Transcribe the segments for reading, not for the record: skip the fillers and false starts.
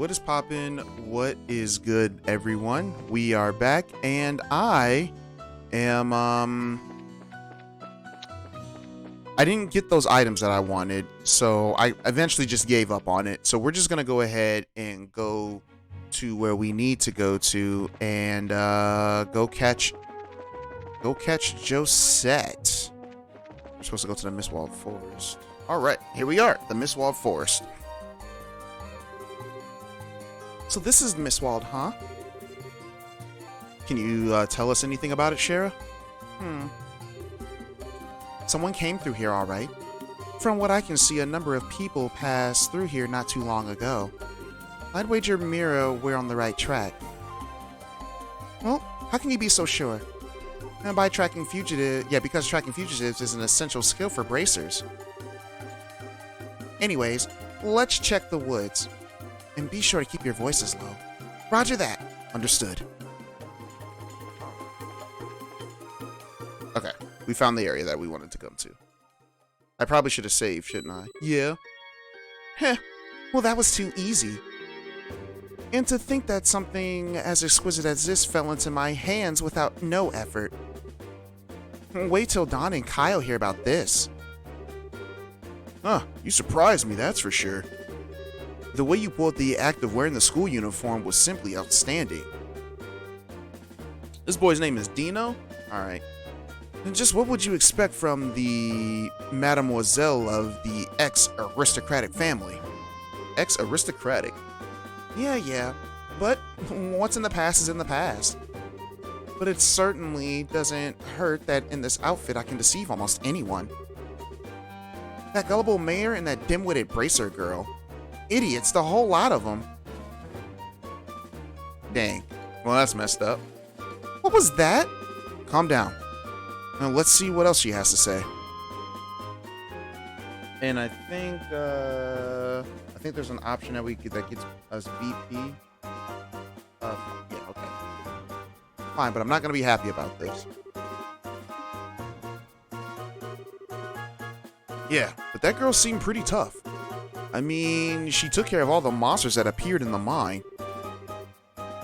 What is poppin'? What is good, everyone? We are back, and I am, I didn't get those items that I wanted, so I eventually just gave up on it. So we're just gonna go ahead and go to where we need to go to, and, go catch Josette. We're supposed to go to the Mistwalled Forest. Alright, here we are, the Mistwalled Forest. So this is Mistwalled, huh? Can you tell us anything about it, Shara? Someone came through here, all right. From what I can see, a number of people passed through here not too long ago. I'd wager Mira we're on the right track. Well, how can you be so sure? And by tracking because tracking fugitives is an essential skill for bracers. Anyways, let's check the woods. And be sure to keep your voices low. Roger that. Understood. Okay, we found the area that we wanted to come to. I probably should have saved, shouldn't I? Yeah. Heh. Well, that was too easy. And to think that something as exquisite as this fell into my hands without no effort. Wait till Don and Kyle hear about this. Huh, you surprised me, that's for sure. The way you pulled the act of wearing the school uniform was simply outstanding. This boy's name is Dino? Alright. And just what would you expect from the mademoiselle of the ex-aristocratic family? Ex-aristocratic? Yeah. But what's in the past is in the past. But it certainly doesn't hurt that in this outfit I can deceive almost anyone. That gullible mayor and that dim-witted bracer girl. Idiots, the whole lot of them. Dang. Well, that's messed up. What was that? Calm down. Now let's see what else she has to say. And I think there's an option that that gets us BP. Yeah, okay. Fine, but I'm not gonna be happy about this. Yeah, but that girl seemed pretty tough. I mean, she took care of all the monsters that appeared in the mine.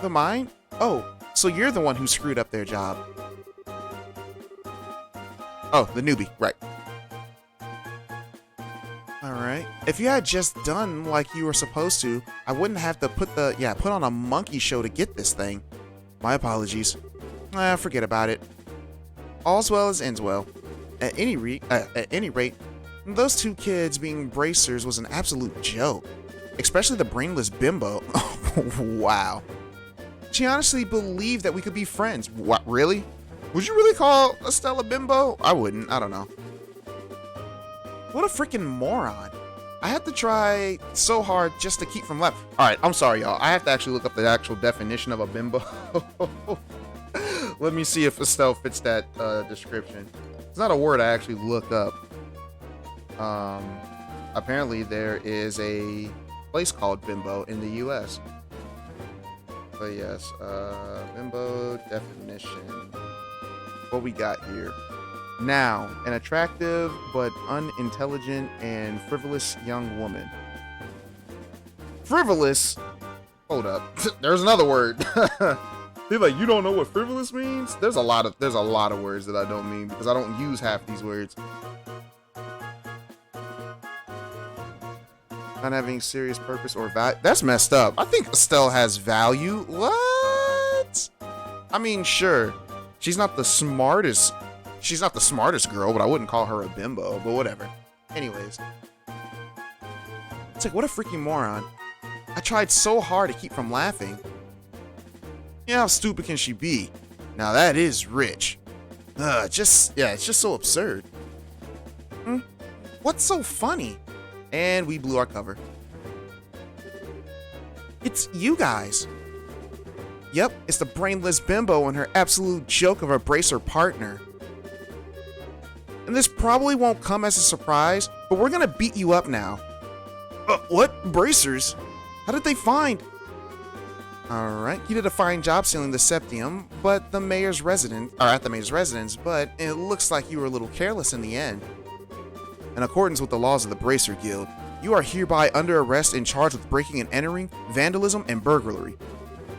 The mine? Oh, so you're the one who screwed up their job. Oh, the newbie, right. Alright. If you had just done like you were supposed to, I wouldn't have to put on a monkey show to get this thing. My apologies. Forget about it. All's well as ends well. At any rate, those two kids being bracers was an absolute joke. Especially the brainless bimbo. Wow. She honestly believed that we could be friends. What, really? Would you really call Estelle a bimbo? I wouldn't. I don't know. What a freaking moron. I had to try so hard just to keep from laughing. Alright, I'm sorry, y'all. I have to actually look up the actual definition of a bimbo. Let me see if Estelle fits that description. It's not a word I actually looked up. Apparently there is a place called Bimbo in the US. But yes, Bimbo definition. What we got here. Now, an attractive but unintelligent and frivolous young woman. Frivolous? Hold up. There's another word. They're like, you don't know what frivolous means? There's a lot of words that I don't mean because I don't use half these words. Not having serious purpose or value. That's messed up. I think Estelle has value. What? I mean, sure. She's not the smartest girl, but I wouldn't call her a bimbo, but whatever. Anyways. It's like, what a freaking moron. I tried so hard to keep from laughing. Yeah, how stupid can she be? Now that is rich. It's just so absurd. What's so funny? And we blew our cover. It's you guys. Yep, it's the brainless bimbo and her absolute joke of a bracer partner. And this probably won't come as a surprise, but we're gonna beat you up now. What? Bracers? How did they find? Alright, you did a fine job stealing the septium, at the mayor's residence, but it looks like you were a little careless in the end. In accordance with the laws of the Bracer Guild, You are hereby under arrest and charged with breaking and entering, vandalism, and burglary.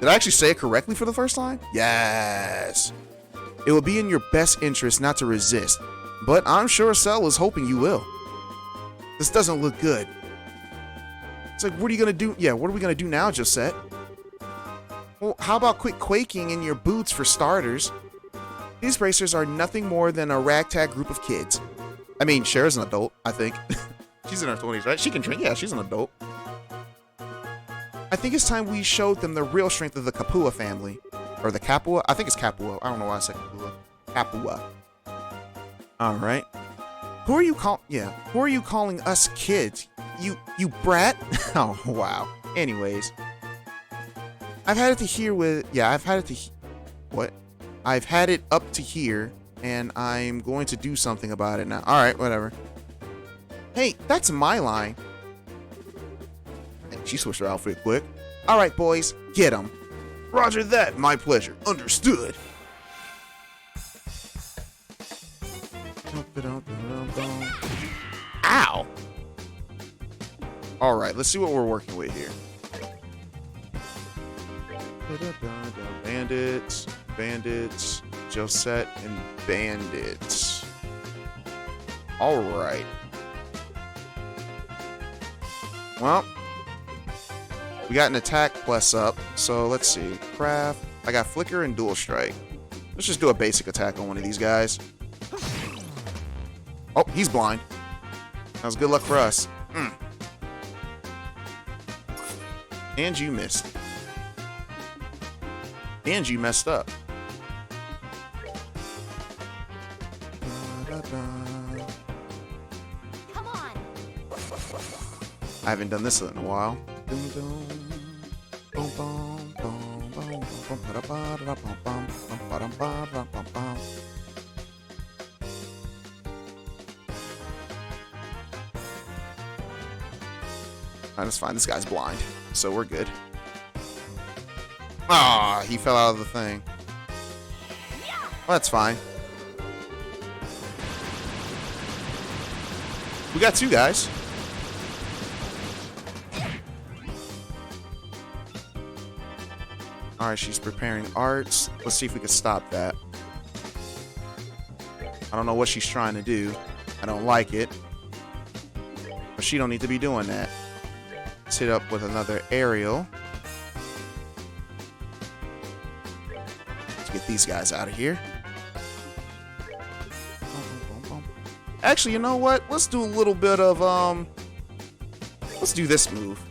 Did I actually say it correctly for the first time? Yes. It will be in your best interest not to resist, but I'm sure Estelle is hoping you will. This doesn't look good. It's like, what are you gonna do? Yeah, what are we gonna do now, Josette? Well, how about quit quaking in your boots for starters? These racers are nothing more than a ragtag group of kids. I mean, Cher's an adult, I think. She's in her 20s, right? She can drink. Yeah, she's an adult. I think it's time we showed them the real strength of the Kapua family. Or the Kapua? I think it's Kapua. I don't know why I said Kapua. Kapua. Alright. Who are you calling us kids? You brat? Oh, wow. Anyways. I've had it up to here, and I'm going to do something about it now. Alright, whatever. Hey, that's my line. She switched her outfit quick. Alright, boys, get him. Roger that, my pleasure. Understood. Ow! Alright, let's see what we're working with here. Bandits, bandits, Josette, and bandits. Alright. Well, we got an attack plus up, so let's see. Craft. I got Flicker and Dual Strike. Let's just do a basic attack on one of these guys. Oh, he's blind. That was good luck for us. And you missed. And you messed up. Come on. I haven't done this in a while. That's fine. This guy's blind, so we're good. Ah, he fell out of the thing. Well, that's fine. We got two guys. Alright, she's preparing arts. Let's see if we can stop that. I don't know what she's trying to do. I don't like it. But she don't need to be doing that. Let's hit up with another aerial. Let's get these guys out of here. Actually, you know what? Let's do a little bit of, let's do this move.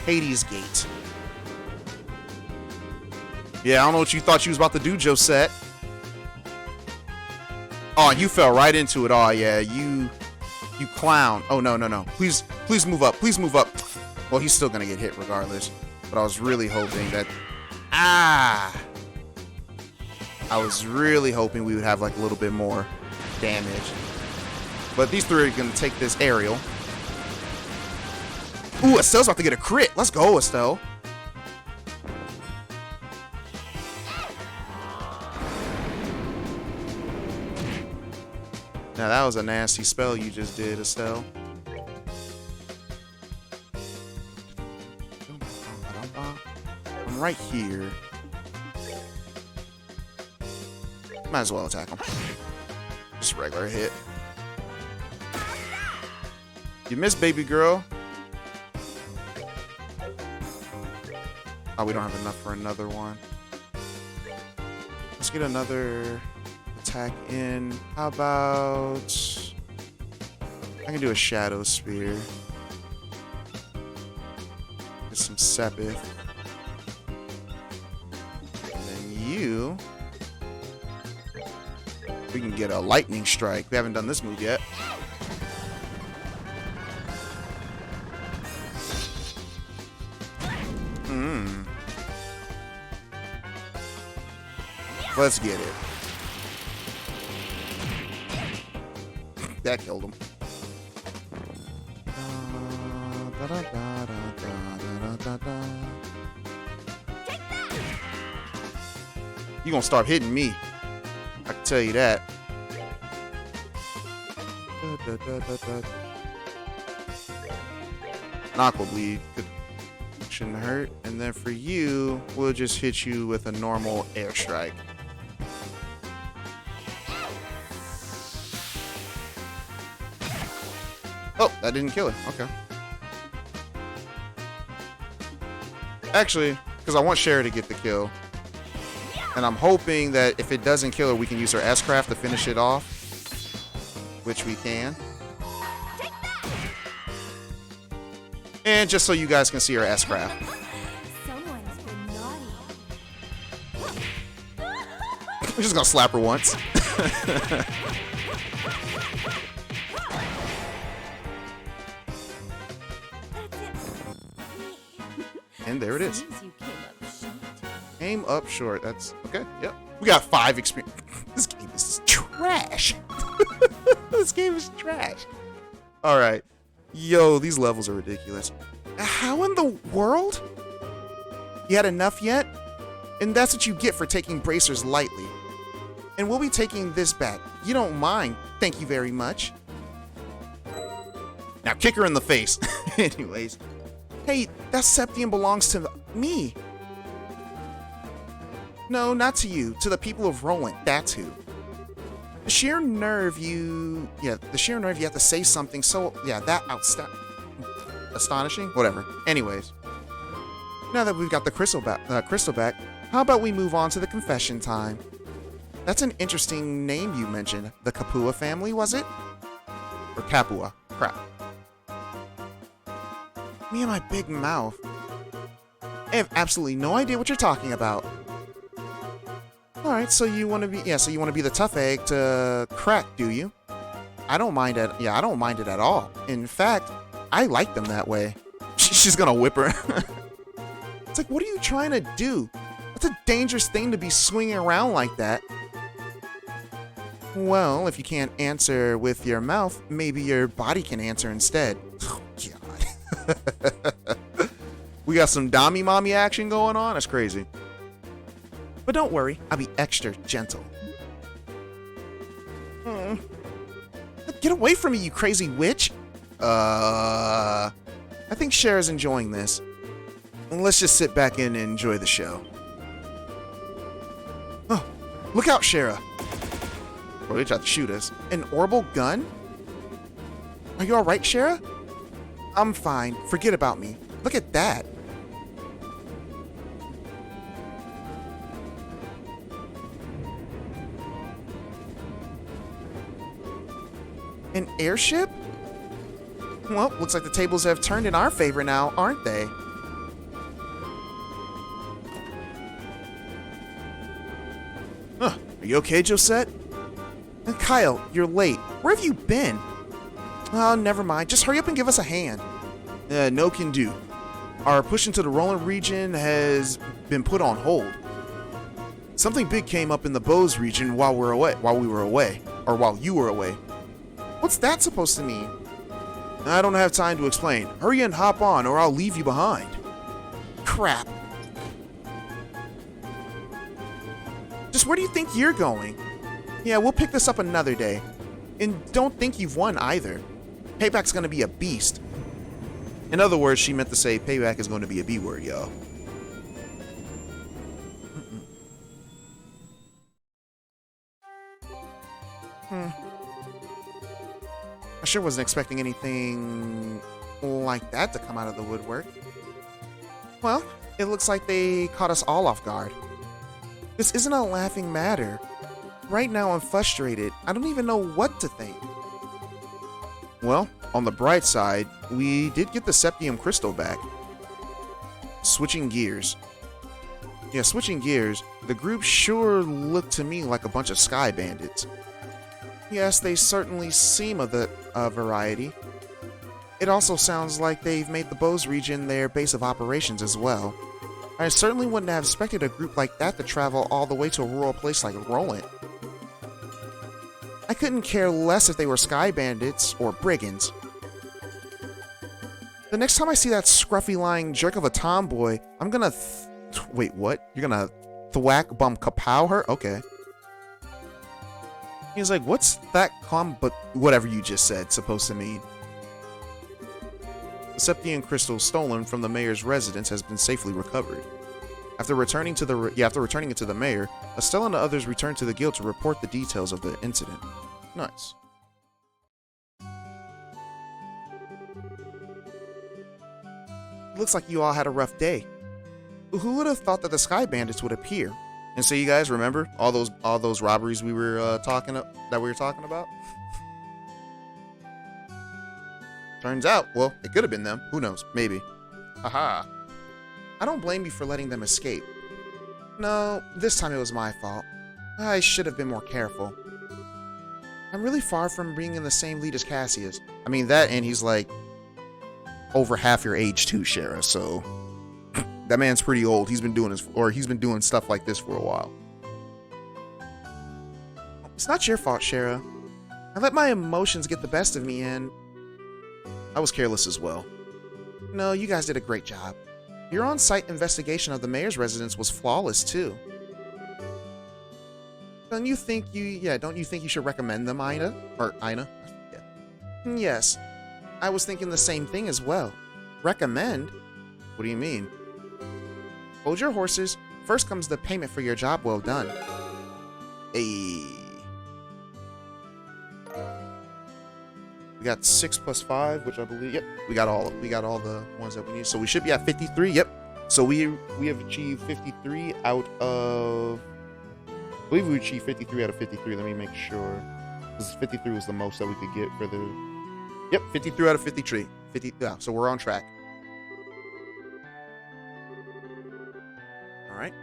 Hades Gate. Yeah, I don't know what you thought you was about to do, Josette. Oh, you fell right into it. Oh, yeah, you clown. Oh, no, no, no. Please move up. Please move up. Well, he's still gonna get hit regardless. But I was really hoping that... Ah! I was really hoping we would have, like, a little bit more damage. But these three are gonna take this aerial. Ooh, Estelle's about to get a crit. Let's go, Estelle. Now that was a nasty spell you just did, Estelle. I'm right here. Might as well attack him. Just a regular hit. You missed, baby girl. Oh, we don't have enough for another one. Let's get another attack in. How about... I can do a Shadow Spear. Get some Sepith. And then you... We can get a Lightning Strike. We haven't done this move yet. Let's get it. That killed him. You gonna start hitting me. I can tell you that. an Aqua Bleed. Shouldn't hurt. And then for you, we'll just hit you with a normal Air Strike. Oh, that didn't kill it. Okay. Actually, because I want Shara to get the kill. And I'm hoping that if it doesn't kill her, we can use her S-Craft to finish it off. Which we can. And just so you guys can see her S-Craft. We're just gonna slap her once. And there it is. Came up short. That's okay. Yep. We got 5 experience. This game is trash. This game is trash. All right. Yo, these levels are ridiculous. How in the world? You had enough yet? And that's what you get for taking bracers lightly. And we'll be taking this back. You don't mind. Thank you very much. Now kick her in the face. Anyways. Hey, that Septium belongs to me. No, not to you. To the people of Roland. That's who. The sheer nerve you have to say something so, that astonishing? Whatever. Anyways. Now that we've got the crystal back, how about we move on to the confession time? That's an interesting name you mentioned. The Kapua family, was it? Or Kapua. Crap. Me and my big mouth. I have absolutely no idea what you're talking about. Alright, so you want to be the tough egg to crack, do you? I don't mind it. Yeah, I don't mind it at all. In fact, I like them that way. She's gonna whip her. It's like, what are you trying to do? That's a dangerous thing to be swinging around like that. Well, if you can't answer with your mouth, maybe your body can answer instead. Oh, God. We got some Dami Mommy action going on? That's crazy. But don't worry, I'll be extra gentle. Get away from me, you crazy witch! I think Shara's enjoying this. Let's just sit back and enjoy the show. Oh, look out, Shara! Bro, they tried to shoot us. An orbital gun? Are you alright, Shara? I'm fine. Forget about me. Look at that. An airship? Well, looks like the tables have turned in our favor now, aren't they? Huh. Are you okay, Josette? Kyle, you're late. Where have you been? Oh, never mind. Just hurry up and give us a hand. No can do. Our push into the Roland region has been put on hold. Something big came up in the Bose region while you were away. What's that supposed to mean? I don't have time to explain. Hurry and hop on or I'll leave you behind. Crap. Just where do you think you're going? Yeah, we'll pick this up another day. And don't think you've won either. Payback's gonna be a beast. In other words, she meant to say payback is going to be a B word, y'all. I sure wasn't expecting anything like that to come out of the woodwork. Well, it looks like they caught us all off guard. This isn't a laughing matter. Right now I'm frustrated. I don't even know what to think. Well, on the bright side, we did get the Septium Crystal back. Switching gears. Yeah, switching gears, the group sure looked to me like a bunch of sky bandits. Yes, they certainly seem of a variety. It also sounds like they've made the Bose region their base of operations as well. I certainly wouldn't have expected a group like that to travel all the way to a rural place like Roland. I couldn't care less if they were sky bandits or brigands. The next time I see that scruffy lying jerk of a tomboy, I'm gonna wait, what? You're gonna thwack bum kapow her? Okay. He's like, what's that but whatever you just said supposed to mean? The Septian crystal stolen from the mayor's residence has been safely recovered. After returning it to the mayor, Estelle and the others returned to the guild to report the details of the incident. Nice. Looks like you all had a rough day. Who would have thought that the Sky Bandits would appear? And so you guys remember all those robberies we were talking about? Turns out, well, it could have been them. Who knows? Maybe. Haha. I don't blame you for letting them escape. No, this time it was my fault. I should have been more careful. I'm really far from being in the same league as Cassius. I mean, that and he's like over half your age too, Shara, so that man's pretty old. He's been doing stuff like this for a while. It's not your fault, Shara. I let my emotions get the best of me and I was careless as well. No, you guys did a great job. Your on-site investigation of the mayor's residence was flawless too. Don't you think you should recommend them, Ina? Or Ina? Yeah. Yes. I was thinking the same thing as well. Recommend? What do you mean? Hold your horses. First comes the payment for your job well done. Hey. We got 6 plus 5, which I believe, yep, we got all the ones that we need. So we should be at 53, yep. So we have achieved 53 out of, I believe we achieved 53 out of 53. Let me make sure. Because 53 was the most that we could get for the, yep, 53 out of 53. Yeah, so we're on track. All right.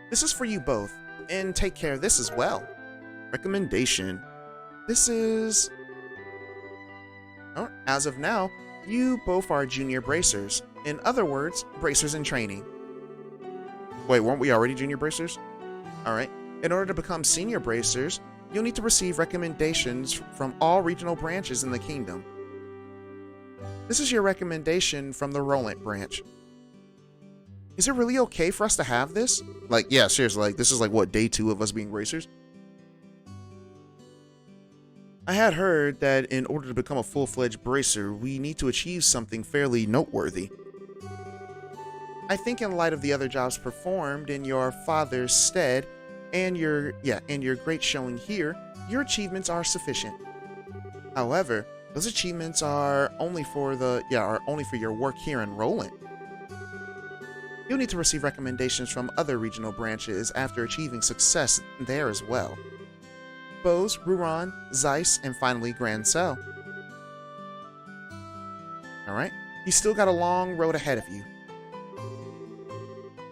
This is for you both. And take care of this as well. Recommendation. This is... As of now, you both are junior bracers. In other words, bracers in training. Wait, weren't we already junior bracers? Alright. In order to become senior bracers, you'll need to receive recommendations from all regional branches in the kingdom. This is your recommendation from the Roland branch. Is it really okay for us to have this? Like, yeah, seriously, like, this is like, what, day 2 of us being bracers? I had heard that in order to become a full-fledged bracer, we need to achieve something fairly noteworthy. I think in light of the other jobs performed in your father's stead and your great showing here, your achievements are sufficient. However, those achievements are only for your work here in Roland. You'll need to receive recommendations from other regional branches after achieving success there as well. Bose, Ruron, Zeiss, and finally Grand Cell. Alright, you still got a long road ahead of you.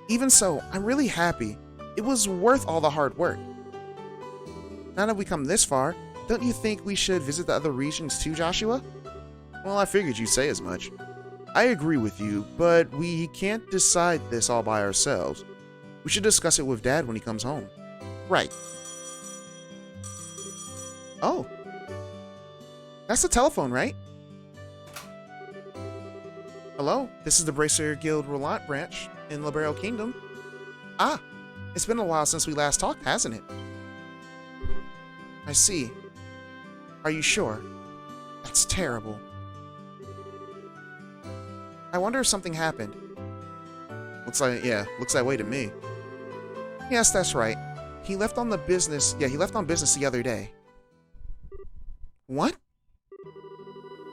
Even so, I'm really happy. It was worth all the hard work. Now that we come this far, don't you think we should visit the other regions too, Joshua? Well, I figured you'd say as much. I agree with you, but we can't decide this all by ourselves. We should discuss it with Dad when he comes home. Right. Oh. That's the telephone, right? Hello, this is the Bracer Guild Roland branch in Libero Kingdom. Ah, it's been a while since we last talked, hasn't it? I see. Are you sure? That's terrible. I wonder if something happened. Looks that way to me. Yes, that's right. He left on business the other day. What?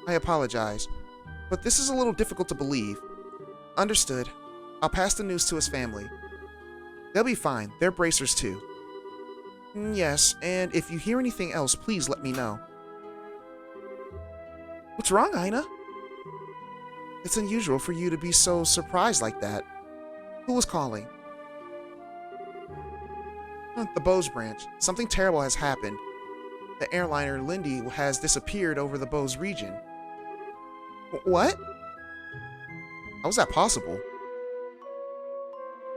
I apologize, but this is a little difficult to believe. Understood. I'll pass the news to his family. They'll be fine. They're bracers too. Yes, and if you hear anything else, please let me know. What's wrong, Ina? It's unusual for you to be so surprised like that. Who was calling? The Bose branch. Something terrible has happened. The airliner Lindy has disappeared over the Bose region. What? How is that possible?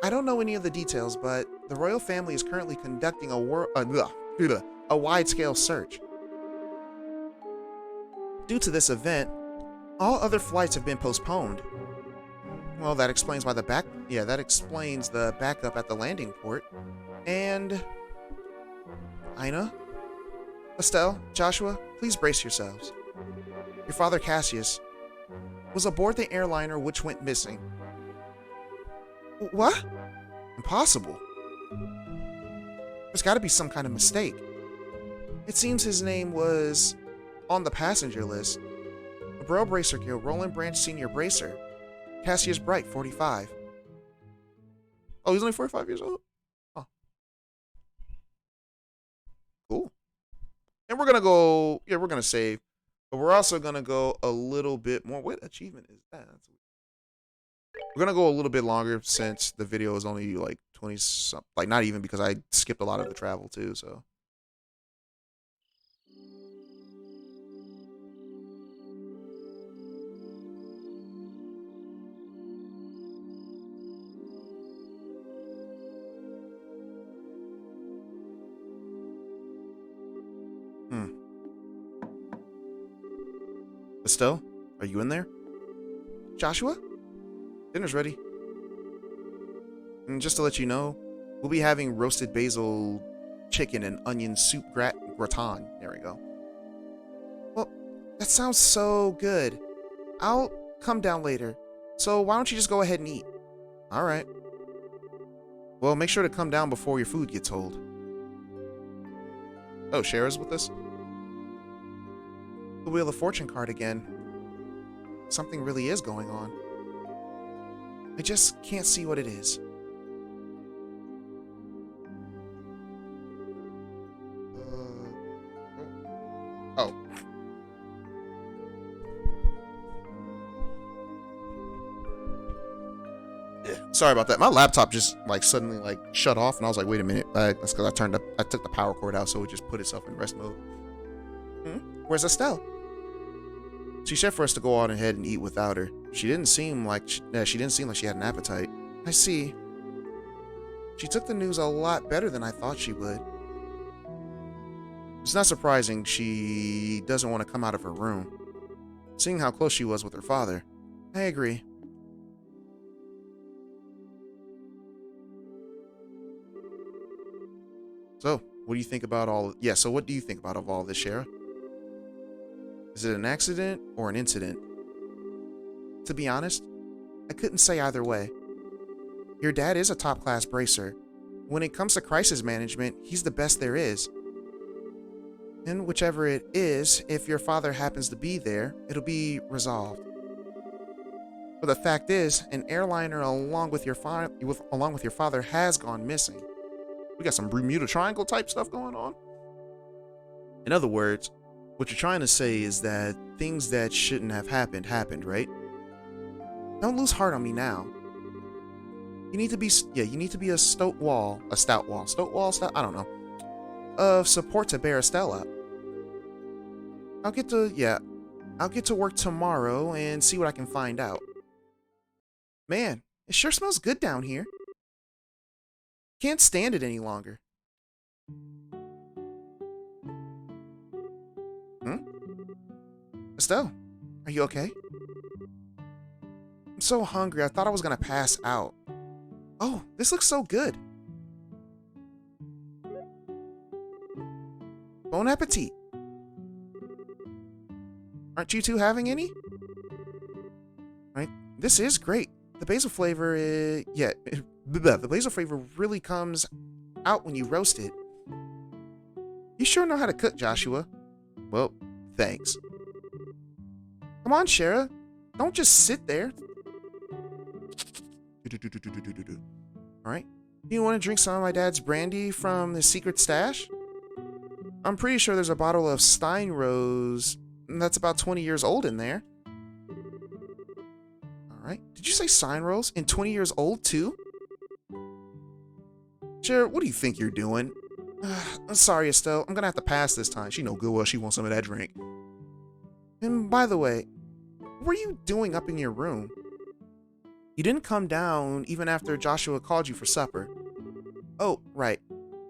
I don't know any of the details, but the royal family is currently conducting a wide-scale search. Due to this event, all other flights have been postponed. Well, that explains why the backup at the landing port. And Ina, Estelle, Joshua, please brace yourselves. Your father Cassius, was aboard the airliner which went missing. What? Impossible. There's got to be some kind of mistake. It seems his name was on the passenger list. The Bro Bracer Guild, Roland Branch Senior Bracer. Cassius Bright, 45. Oh, he's only 45 years old? Oh. Cool. And we're going to go, yeah, we're going to save. But we're also going to go a little bit more. What achievement is that? We're going to go a little bit longer since the video is only like 20 something. Like, not even, because I skipped a lot of the travel too, so. Estelle, are you in there? Joshua? Dinner's ready. And just to let you know, we'll be having roasted basil chicken and onion soup gratin. There we go. Well, that sounds so good. I'll come down later. So why don't you just go ahead and eat? All right. Well, make sure to come down before your food gets old. Oh, Shara's with us? The Wheel of Fortune card again. Something really is going on. I just can't see what it is. Oh. Sorry about that. My laptop just like suddenly like shut off, and I was like, wait a minute. That's because I took the power cord out, so it just put itself in rest mode. Where's Estelle? She said for us to go on ahead and eat without her. She didn't seem like she had an appetite. I see. She took the news a lot better than I thought she would. It's not surprising she doesn't want to come out of her room, seeing how close she was with her father. I agree. So, what do you think about all? Yeah. So, what do you think about all this, Shara? Is it an accident or an incident? To be honest, I couldn't say either way. Your dad is a top-class bracer. When it comes to crisis management, he's the best there is. And whichever it is, if your father happens to be there, it'll be resolved. But the fact is, an airliner along with your father has gone missing. We got some Bermuda Triangle type stuff going on. In other words, what you're trying to say is that things that shouldn't have happened, right? Don't lose heart on me now. You need to be a stout wall, I don't know, of support to bear Estelle up. I'll get to work tomorrow and see what I can find out. Man, it sure smells good down here. Can't stand it any longer. Estelle, are you okay? I'm so hungry, I thought I was gonna pass out. Oh, this looks so good. Bon appetit. Aren't you two having any? Right, this is great. The basil flavor the basil flavor really comes out when you roast it. You sure know how to cook, Joshua. Well, thanks. Come on, Shara. Don't just sit there. Alright. You want to drink some of my dad's brandy from the secret stash? I'm pretty sure there's a bottle of Stein Rose that's about 20 years old in there. Alright. Did you say Stein Rose? And 20 years old, too? Shara, what do you think you're doing? I'm sorry, Estelle. I'm gonna have to pass this time. She know good well she wants some of that drink. And by the way, what were you doing up in your room? You didn't come down even after Joshua called you for supper. Oh, right.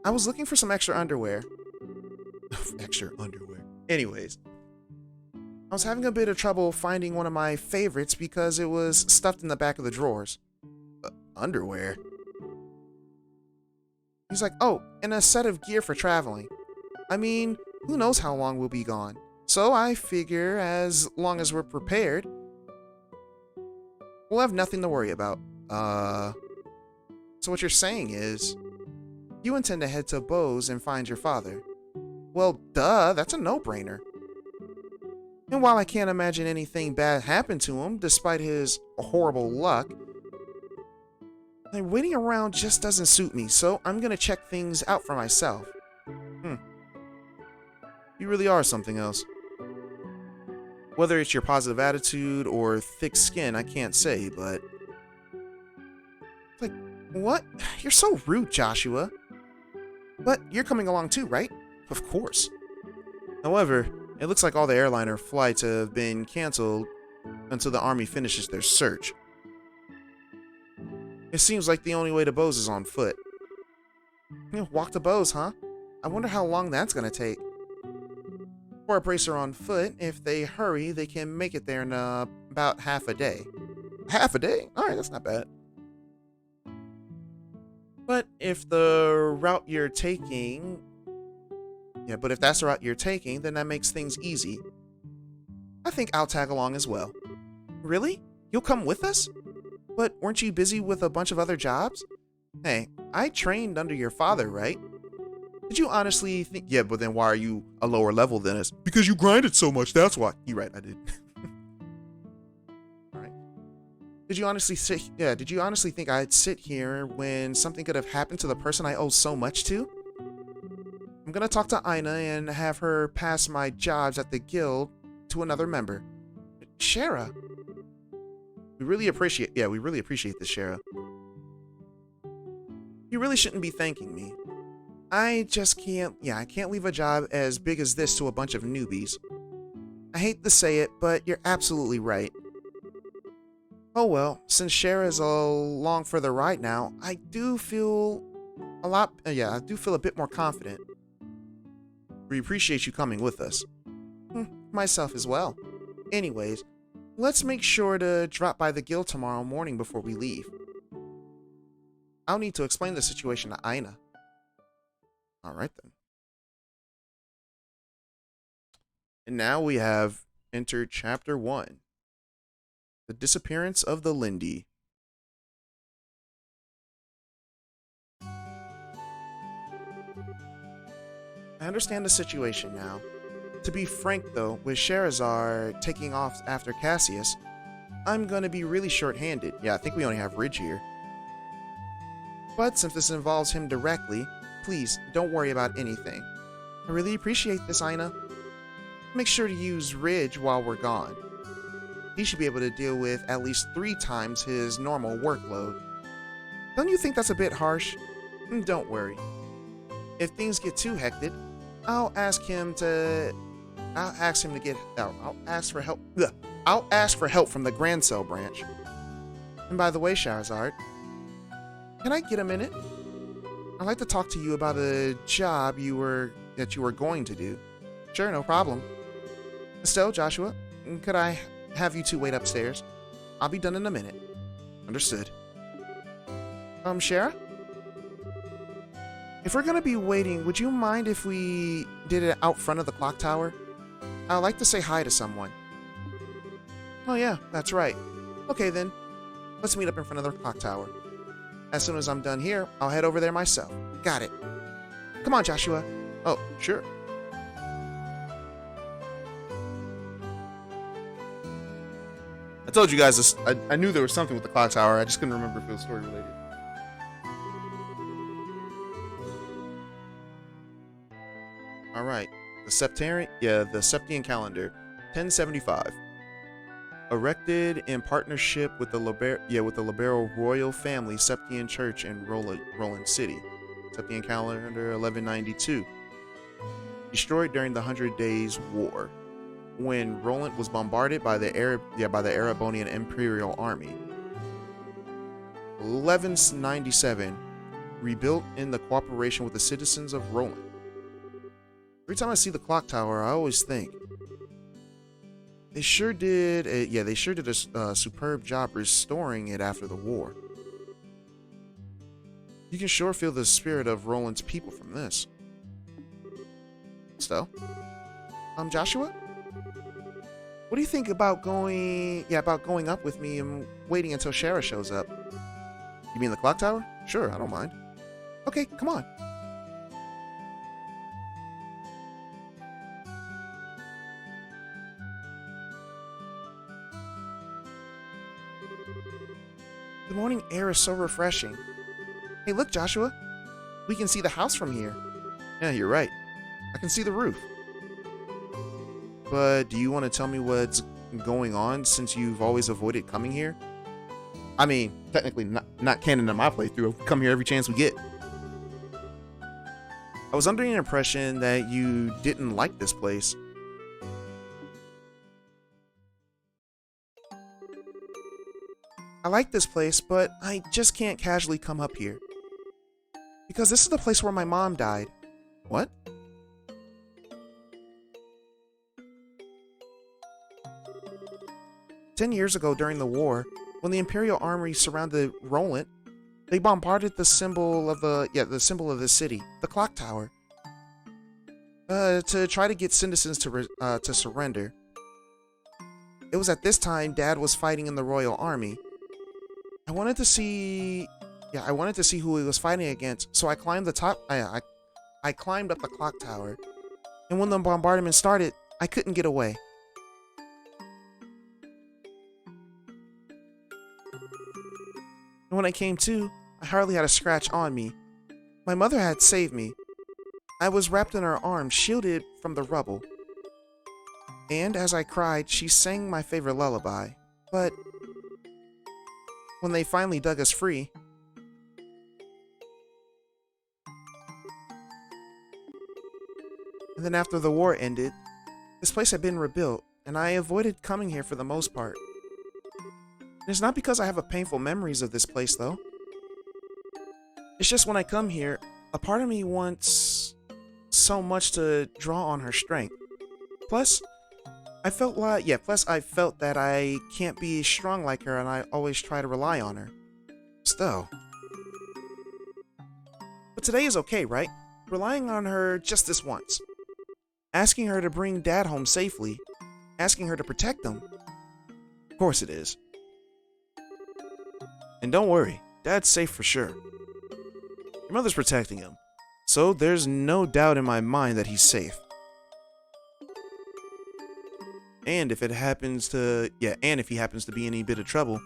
I was looking for some extra underwear. Extra underwear. Anyways, I was having a bit of trouble finding one of my favorites because it was stuffed in the back of the drawers. Underwear? He's like, oh, and a set of gear for traveling. I mean, who knows how long we'll be gone. So I figure as long as we're prepared. We'll have nothing to worry about. So what you're saying is, you intend to head to Bose and find your father. Well, duh, that's a no-brainer. And while I can't imagine anything bad happened to him, despite his horrible luck, like, waiting around just doesn't suit me, so I'm gonna check things out for myself. You really are something else. Whether it's your positive attitude or thick skin, I can't say, but... Like, what? You're so rude, Joshua. But you're coming along too, right? Of course. However, it looks like all the airliner flights have been canceled until the Army finishes their search. It seems like the only way to Bose is on foot. Walk to Bose, huh? I wonder how long that's gonna take. For a bracer on foot, if they hurry, they can make it there in about half a day. Half a day? Alright, that's not bad. But if the route you're taking... Yeah, but if that's the route you're taking, then that makes things easy. I think I'll tag along as well. Really? You'll come with us? But weren't you busy with a bunch of other jobs? Hey, I trained under your father, right? Did you honestly think... Yeah, but then why are you a lower level than us? Because you grinded so much, that's why. You're right, I did. Alright. Did you honestly think I'd sit here when something could have happened to the person I owe so much to? I'm gonna talk to Ina and have her pass my jobs at the guild to another member. Shara. We really appreciate this, Shara. You really shouldn't be thanking me. I can't leave a job as big as this to a bunch of newbies. I hate to say it, but you're absolutely right. Oh well, since Shara's along for the ride now, I do feel a bit more confident. We appreciate you coming with us. Myself as well. Anyways, let's make sure to drop by the guild tomorrow morning before we leave. I'll need to explain the situation to Ina. Alright then. And now we have entered Chapter 1. The Disappearance of the Lindy. I understand the situation now. To be frank though, with Sherazar taking off after Cassius, I'm gonna be really short-handed. Yeah, I think we only have Ridge here. But since this involves him directly, please don't worry about anything. I really appreciate this, Ina. Make sure to use Ridge while we're gone. He should be able to deal with at least 3 times his normal workload. Don't you think that's a bit harsh? Don't worry. If things get too hectic, I'll ask for help from the Grand Cell branch. And by the way, Charizard, can I get a minute? I'd like to talk to you about a job that you were going to do. Sure, no problem. Estelle, Joshua, could I have you two wait upstairs? I'll be done in a minute. Understood. Shara? If we're gonna be waiting, would you mind if we did it out front of the clock tower? I'd like to say hi to someone. Oh yeah, that's right. Okay then, let's meet up in front of the clock tower. As soon as I'm done here, I'll head over there myself. Got it. Come on, Joshua. Oh, sure. I told you guys this. I knew there was something with the clock tower. I just couldn't remember if it was story related. All right, the Septian calendar, 1075. Erected in partnership with the Libero royal family Septian Church in Roland City. Septian calendar 1192. Destroyed during the 100 Days War, when Roland was bombarded by the Erebonian Imperial Army. 1197. Rebuilt in the cooperation with the citizens of Roland. Every time I see the clock tower, I always think, they sure did a superb job restoring it after the war. You can sure feel the spirit of Roland's people from this. Still, Joshua? What do you think about going up with me and waiting until Shara shows up. You mean the clock tower? Sure, I don't mind. Okay, come on. The morning air is so refreshing. Hey, look, Joshua. We can see the house from here. Yeah, you're right. I can see the roof. But do you want to tell me what's going on since you've always avoided coming here? I mean, technically not canon in my playthrough. Come here every chance we get. I was under the impression that you didn't like this place. I like this place, but I just can't casually come up here. Because this is the place where my mom died. What? "10 years ago during the war, when the Imperial Army surrounded Roland, they bombarded the symbol of the city, the clock tower, to try to get citizens to surrender. It was at this time Dad was fighting in the Royal Army. I wanted to see who he was fighting against, so I climbed I climbed up the clock tower, and when the bombardment started, I couldn't get away. And when I came to, I hardly had a scratch on me. My mother had saved me. I was wrapped in her arms, shielded from the rubble. And as I cried, she sang my favorite lullaby. But when they finally dug us free, and then after the war ended, this place had been rebuilt, and I avoided coming here for the most part. It's not because I have painful memories of this place, though. It's just when I come here, a part of me wants so much to draw on her strength. Plus, I felt that I can't be strong like her, and I always try to rely on her. Still. But today is okay, right? Relying on her just this once. Asking her to bring Dad home safely. Asking her to protect him. Of course it is. And don't worry, Dad's safe for sure. Your mother's protecting him, so there's no doubt in my mind that he's safe. And if he happens to be in any bit of trouble,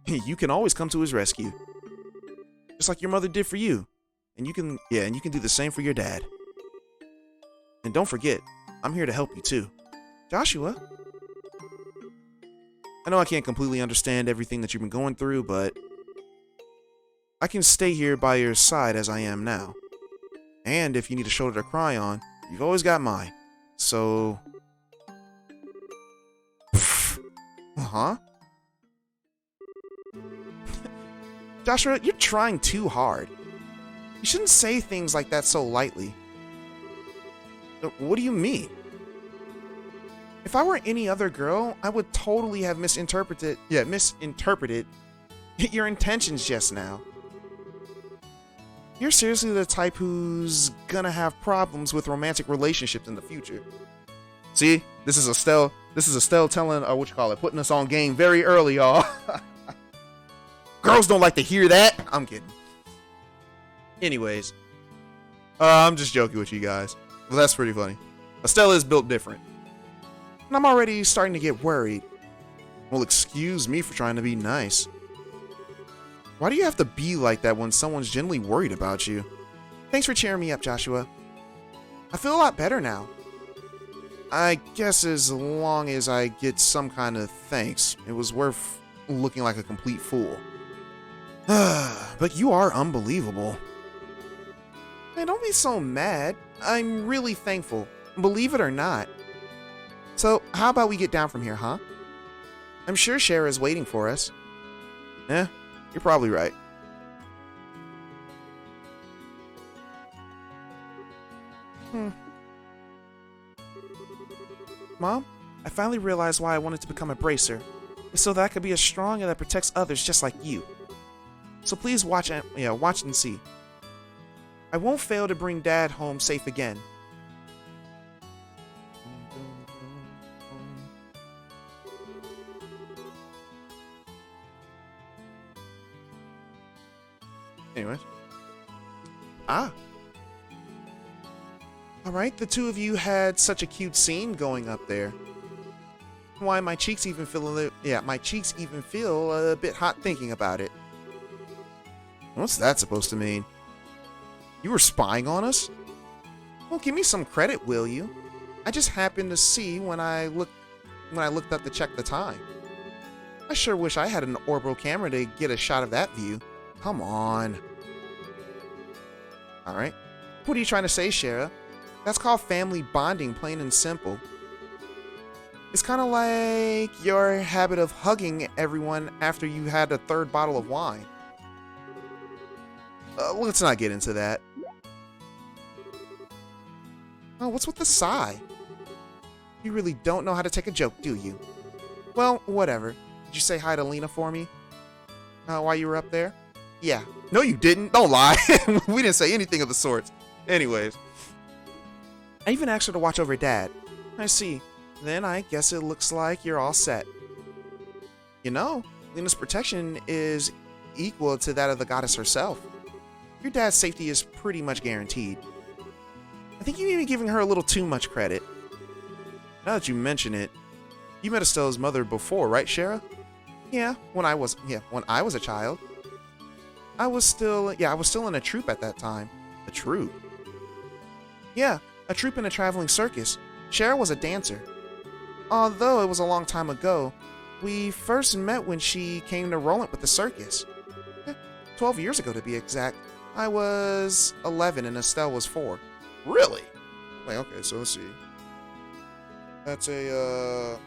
you can always come to his rescue. Just like your mother did for you. And you can do the same for your dad. And don't forget, I'm here to help you too. Joshua? I know I can't completely understand everything that you've been going through, but I can stay here by your side as I am now. And if you need a shoulder to cry on, you've always got mine. So... Huh? Joshua, you're trying too hard. You shouldn't say things like that so lightly. What do you mean? If I were any other girl, I would totally have misinterpreted your intentions just now. You're seriously the type who's gonna have problems with romantic relationships in the future. See, this is Estelle telling, putting us on game very early, y'all. Girls don't like to hear that. I'm kidding. Anyways, I'm just joking with you guys. Well, that's pretty funny. Estelle is built different. And I'm already starting to get worried. Well, excuse me for trying to be nice. Why do you have to be like that when someone's genuinely worried about you? Thanks for cheering me up, Joshua. I feel a lot better now. I guess as long as I get some kind of thanks, it was worth looking like a complete fool. But you are unbelievable. Man, don't be so mad. I'm really thankful, believe it or not. So, how about we get down from here, huh? I'm sure Shara is waiting for us. Eh, you're probably right. Mom, I finally realized why I wanted to become a bracer. It's so that I could be as strong and that protects others just like you. So please watch and see. I won't fail to bring Dad home safe again. Alright, the two of you had such a cute scene going up there. Why my cheeks even feel my cheeks even feel a bit hot thinking about it. What's that supposed to mean? You were spying on us? Well, give me some credit, will you? I just happened to see when I looked up to check the time. I sure wish I had an orbital camera to get a shot of that view. Come on. Alright. What are you trying to say, Shara? That's called family bonding, plain and simple. It's kind of like your habit of hugging everyone after you had a third bottle of wine. Let's not get into that. Oh, what's with the sigh? You really don't know how to take a joke, do you? Well, whatever. Did you say hi to Lena for me? While you were up there? Yeah. No, you didn't. Don't lie. We didn't say anything of the sorts. Anyways. I even asked her to watch over Dad. I see. Then I guess it looks like you're all set. You know, Lena's protection is equal to that of the goddess herself. Your dad's safety is pretty much guaranteed. I think you may be giving her a little too much credit. Now that you mention it, you met Estelle's mother before, right, Shara? Yeah, when I was a child. I was still in a troupe at that time. A troupe? Yeah, a troupe in a traveling circus. Shara was a dancer. Although it was a long time ago, we first met when she came to Roland with the circus. 12 years ago to be exact. I was 11 and Estelle was 4. Really? Wait, okay, so let's see. That's a,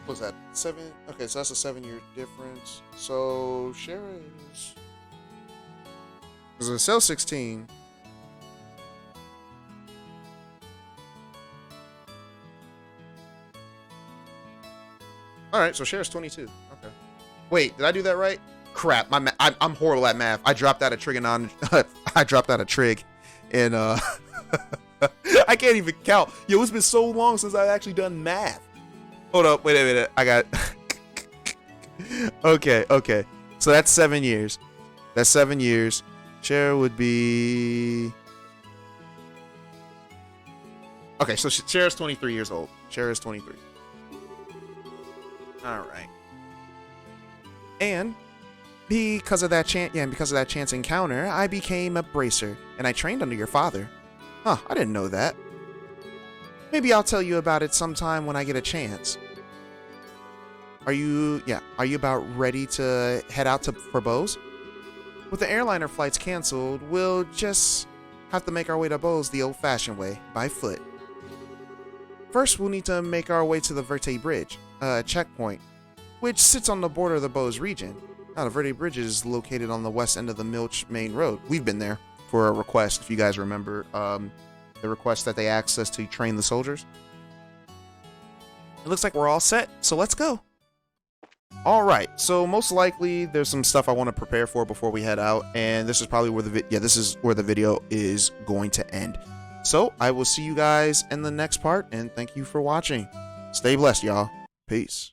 what's that? 7? Okay, so that's a 7-year difference. So, Shara is... Because Estelle's 16. Alright, so Shara's 22. Okay. Wait, did I do that right? Crap, I'm horrible at math. I dropped out of I dropped out of trig. And, I can't even count. Yo, it's been so long since I've actually done math. Hold up, wait a minute. I got... Okay. So that's 7 years. That's 7 years. Shara would be... Okay, so Shara's 23 years old. Shara's 23. Alright. And because of that chance encounter, I became a bracer, and I trained under your father. Huh, I didn't know that. Maybe I'll tell you about it sometime when I get a chance. Are you about ready to head out for Bose? With the airliner flights canceled, we'll just have to make our way to Bose the old-fashioned way, by foot. First, we'll need to make our way to the Verte Bridge, checkpoint, which sits on the border of the Bose region. Now, the Verde Bridge is located on the west end of the Milch Main Road. We've been there for a request, if you guys remember the request that they asked us to train the soldiers. It looks like we're all set, so let's go. Alright, so most likely there's some stuff I want to prepare for before we head out, and this is probably where this is where the video is going to end. So, I will see you guys in the next part, and thank you for watching. Stay blessed, y'all. Peace.